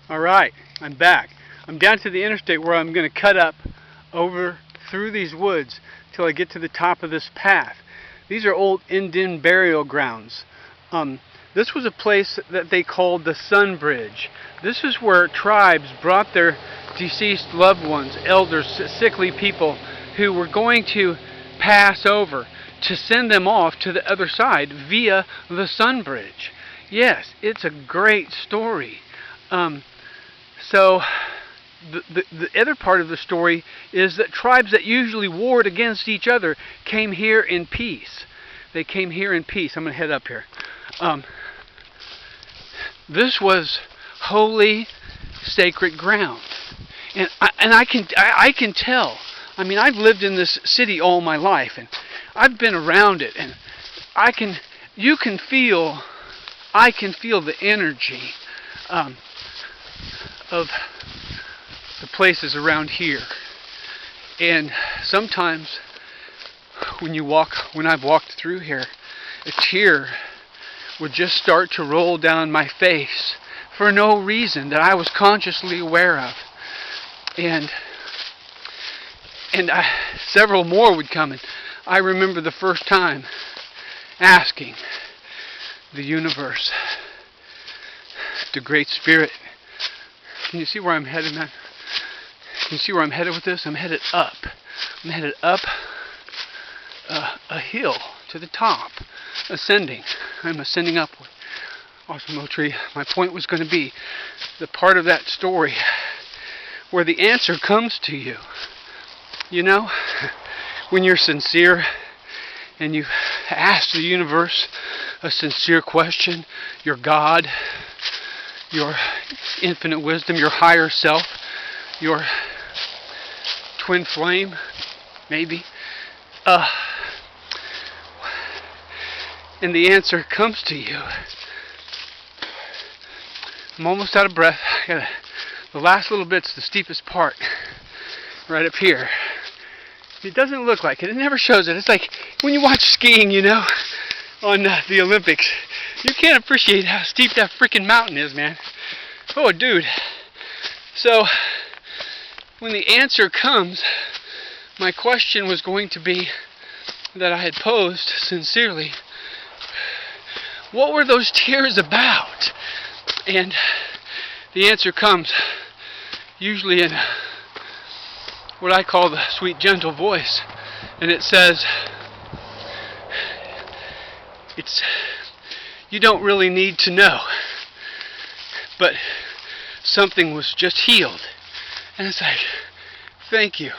Alright, I'm back. I'm down to the interstate where I'm going to cut up over through these woods till I get to the top of this path. These are old Indian burial grounds. This was a place that they called the Sun Bridge. This is where tribes brought their deceased loved ones, elders, sickly people who were going to pass over, to send them off to the other side via the Sun Bridge. Yes, it's a great story. So the other part of the story is that tribes that usually warred against each other came here in peace. They came here in peace. I'm going to head up here. This was holy, sacred ground, and I can tell. I mean, I've lived in this city all my life, and I've been around it, and I can feel the energy of the places around here. And sometimes when I've walked through here, a tear would just start to roll down my face for no reason that I was consciously aware of. And several more would come. And I remember the first time asking the universe, the Great Spirit, can you see where I'm headed, man? Can you see where I'm headed with this? I'm headed up. I'm headed up a hill to the top, ascending. I'm ascending upward. Awesome little tree. My point was going to be the part of that story where the answer comes to you. You know, when you're sincere and you ask the universe a sincere question, your God, your infinite wisdom, your higher self, your twin flame, maybe, and the answer comes to you. I'm almost out of breath. The last little bit's the steepest part, right up here. It doesn't look like it. It never shows it. It's like when you watch skiing, you know, on the Olympics. You can't appreciate how steep that freaking mountain is, man. Oh, dude. So, when the answer comes, my question was going to be that I had posed sincerely. What were those tears about? And the answer comes usually in what I call the sweet, gentle voice. And it says, you don't really need to know, but something was just healed. And it's like, thank you.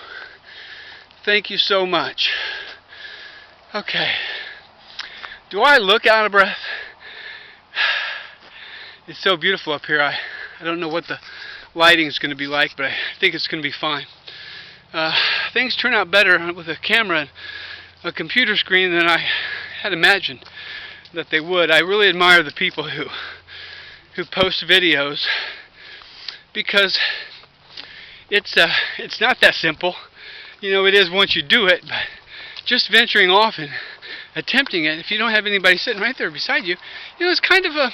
Thank you so much. Okay. Do I look out of breath? It's so beautiful up here. I don't know what the lighting is going to be like, but I think it's going to be fine. Things turn out better with a camera and a computer screen than I had imagined that they would. I really admire the people who post videos, because it's not that simple. You know, it is once you do it, but just venturing off and attempting it, if you don't have anybody sitting right there beside you, you know, it's kind of a,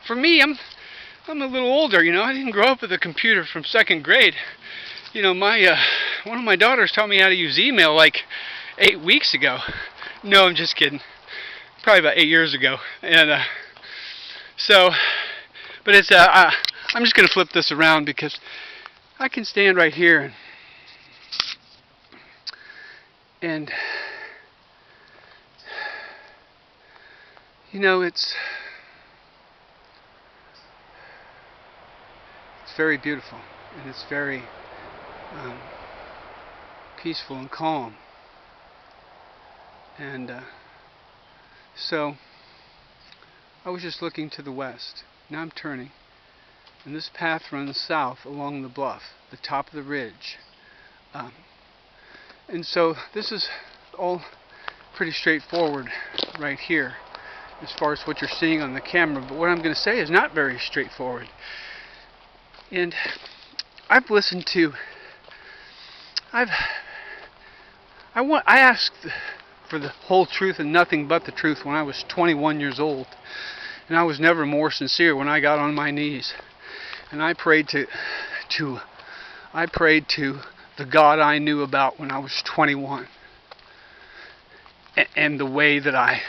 for me, I'm a little older, you know. I didn't grow up with a computer from second grade. You know, one of my daughters taught me how to use email like 8 weeks ago. No, I'm just kidding. Probably about 8 years ago. And but it's I'm just going to flip this around because I can stand right here and you know, it's very beautiful, and it's very peaceful and calm. And so I was just looking to the west. Now I'm turning, and this path runs south along the bluff, the top of the ridge. And so this is all pretty straightforward right here as far as what you're seeing on the camera, but what I'm going to say is not very straightforward. And I've listened to, I asked for the whole truth and nothing but the truth when I was 21 years old, and I was never more sincere when I got on my knees. And I prayed to the God I knew about when I was 21, and the way that I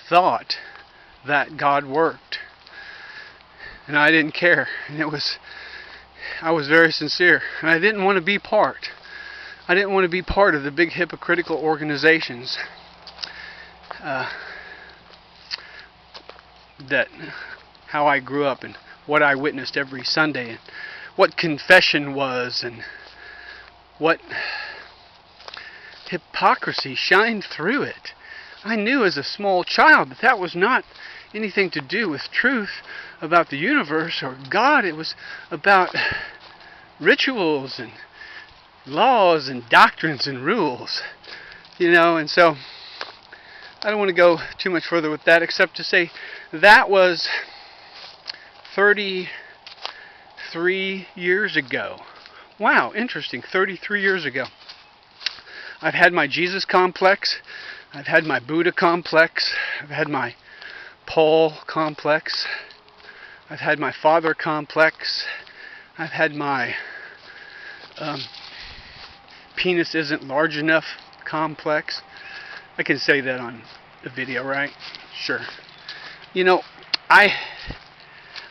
thought that God worked, and I didn't care, and I was very sincere, and I didn't want to be part. I didn't want to be part of the big hypocritical organizations that how I grew up and what I witnessed every Sunday and what confession was and what hypocrisy shined through it. I knew as a small child that that was not anything to do with truth about the universe or God. It was about rituals and laws and doctrines and rules, and so I don't want to go too much further with that except to say that was 33 years ago. Wow, interesting, 33 years ago. I've had my Jesus complex, I've had my Buddha complex, I've had my Paul complex, I've had my father complex, I've had my penis isn't large enough complex. I can say that on the video, right? Sure.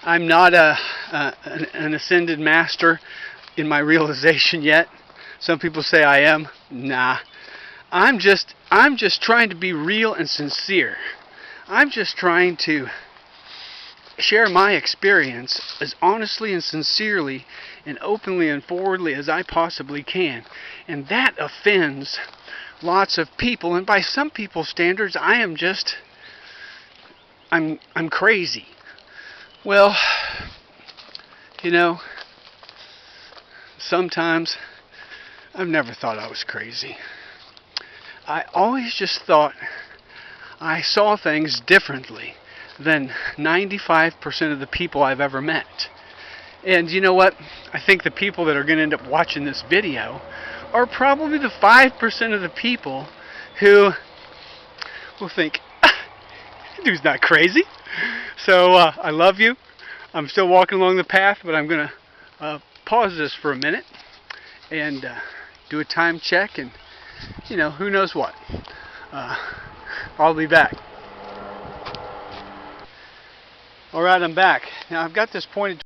I'm not an ascended master in my realization yet. Some people say I am. Nah. I'm just trying to be real and sincere. I'm just trying to share my experience as honestly and sincerely and openly and forwardly as I possibly can. And that offends lots of people, and by some people's standards, I'm crazy. Well, sometimes I've never thought I was crazy. I always just thought I saw things differently than 95% of the people I've ever met. And you know what? I think the people that are going to end up watching this video are probably the 5% of the people who will think, dude's not crazy. So I love you. I'm still walking along the path, but I'm going to pause this for a minute and do a time check, and who knows what. I'll be back. Alright, I'm back. Now I've got this pointed